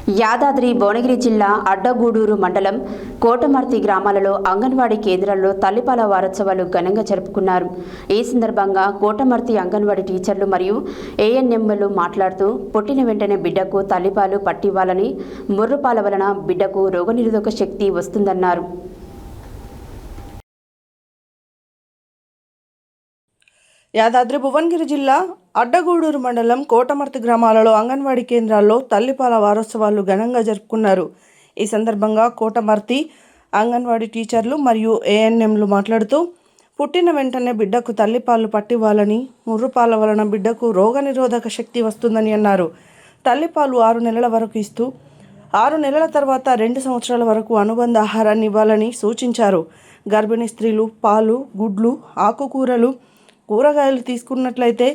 యాదాద్రి భువనగిరి జిల్లా అడ్డగూడూరు మండలం కోటమర్తి గ్రామాలలో అంగన్వాడీ కేంద్రాల్లో తల్లిపాల వారోత్సవాలు ఘనంగా జరుపుకున్నారు. ఈ సందర్భంగా కోటమర్తి అంగన్వాడీ టీచర్లు మరియు ఏఎన్ఎంలు మాట్లాడుతూ పుట్టిన వెంటనే బిడ్డకు తల్లిపాలు పట్టివ్వాలని, ముర్రుపాల వలన బిడ్డకు రోగనిరోధక శక్తి వస్తుందన్నారు. యాదాద్రి భువనగిరి జిల్లా అడ్డగూడూరు మండలం కోటమర్తి గ్రామాలలో అంగన్వాడీ కేంద్రాల్లో తల్లిపాల వారోత్సవాలు ఘనంగా జరుపుకున్నారు. ఈ సందర్భంగా కోటమర్తి అంగన్వాడీ టీచర్లు మరియు ఏఎన్ఎంలు మాట్లాడుతూ పుట్టిన వెంటనే బిడ్డకు తల్లిపాలు పట్టివ్వాలని, ముర్రుపాల వలన బిడ్డకు రోగనిరోధక శక్తి వస్తుందని అన్నారు. తల్లిపాలు 6 నెలల వరకు ఇస్తూ 6 నెలల తర్వాత 2 సంవత్సరాల వరకు అనుబంధ ఆహారాన్ని ఇవ్వాలని సూచించారు. గర్భిణీ స్త్రీలు పాలు, గుడ్లు, ఆకుకూరలు, కూరగాయలు తీసుకున్నట్లయితే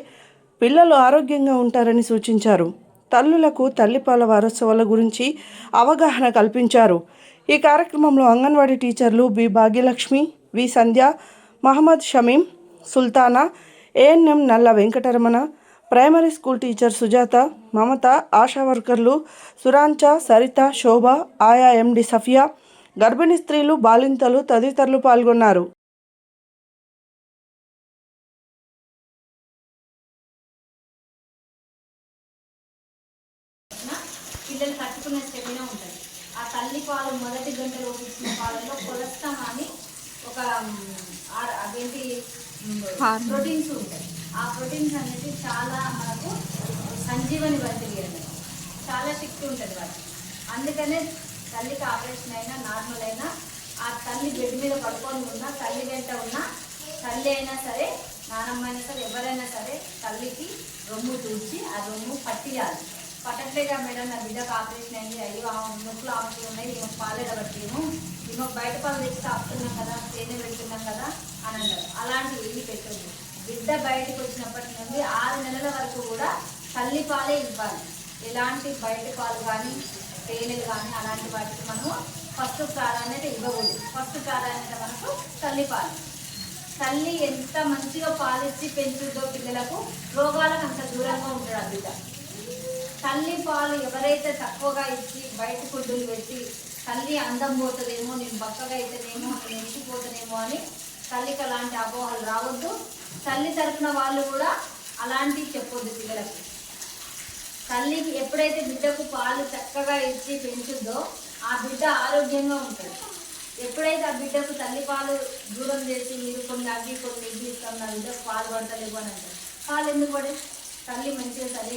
పిల్లలు ఆరోగ్యంగా ఉంటారని సూచించారు. తల్లులకు తల్లిపాల వారోత్సవాల గురించి అవగాహన కల్పించారు. ఈ కార్యక్రమంలో అంగన్వాడీ టీచర్లు B Bhagyalakshmi, V Sandhya, Mohammed Shamim, Sultana, ANM Nalla Venkataramana, primary school teacher Sujatha, Mamatha, ASHA వర్కర్లు సురాంచ, సరిత, శోభ, ఆయా ఎండి సఫియా, గర్భిణీ స్త్రీలు, బాలింతలు తదితరులు పాల్గొన్నారు. పిల్లలు కట్టుకునే స్టెమినా ఉంటుంది. ఆ తల్లి పాలు మొదటి గంటలో ఇచ్చిన పాలలో కొలెస్ట్రాల్ అని ఒక అదేంటి ప్రోటీన్స్ ఉంటాయి. ఆ ప్రోటీన్స్ అనేది చాలా మనకు సంజీవని వంటివి అనేది చాలా శక్తి ఉంటుంది వాటికి. అందుకనే తల్లికి ఆపరేషన్ అయినా నార్మల్ అయినా ఆ తల్లి బెడ్ మీద పడుకొని ఉన్నా, తల్లి వెంట ఉన్నా, తల్లి అయినా సరే, నానమ్మ అయినా సరే, ఎవరైనా సరే తల్లికి రొమ్ము తూచి ఆ రొమ్ము పట్టియాలి. పట్టట్లేగా మేడం, నా బిడ్డకు ఆపరేషన్ అయింది, అయ్యో నొప్పులు ఆమెకి ఉన్నాయి, ఈమెకు పాలేడబట్టేమో, ఈమెకు బయట పాలు తెచ్చి తాపుతున్నాం కదా, తేనె పెడుతున్నాం కదా అని అంటారు. అలాంటివి ఏమి పెట్టదు. బిడ్డ బయటకు వచ్చినప్పటి నుండి 6 నెలల వరకు కూడా తల్లి పాలే ఇవ్వాలి. ఎలాంటి బయట పాలు కానీ, తేనెలు కానీ అలాంటి వాటికి మనము ఫస్ట్ ప్రాధాన్యత ఇవ్వకూడదు. ఫస్ట్ ప్రాధాన్యత మనకు తల్లిపాలు. తల్లి ఎంత మంచిగా పాలిచ్చి పెంచుతుందో పిల్లలకు, రోగాలకు అంత దూరంగా ఉంటాడు ఆ బిడ్డ. తల్లి పాలు ఎవరైతే తక్కువగా ఇచ్చి బయట ఫుడ్డులు పెట్టి తల్లి అందం పోతుందేమో, నేను బక్కగా అయితేనేమో, నేను ఎంచిపోతానేమో అని తల్లికి అలాంటి అపోహలు రావద్దు. తల్లి తరపున వాళ్ళు కూడా అలాంటివి చెప్పొద్దు పిల్లలకు. తల్లికి ఎప్పుడైతే బిడ్డకు పాలు చక్కగా ఇచ్చి పెంచుద్దో ఆ బిడ్డ ఆరోగ్యంగా ఉంటుంది. ఎప్పుడైతే ఆ బిడ్డకు తల్లి పాలు దూరం చేసి మీరు కొన్ని అగ్గి కొన్ని ఇగ్గి ఇస్తాం, నా బిడ్డకు పాలు పడతలేవు అని అంటారు. పాలు ఎందుకు పడే? తల్లి మంచిగా తల్లి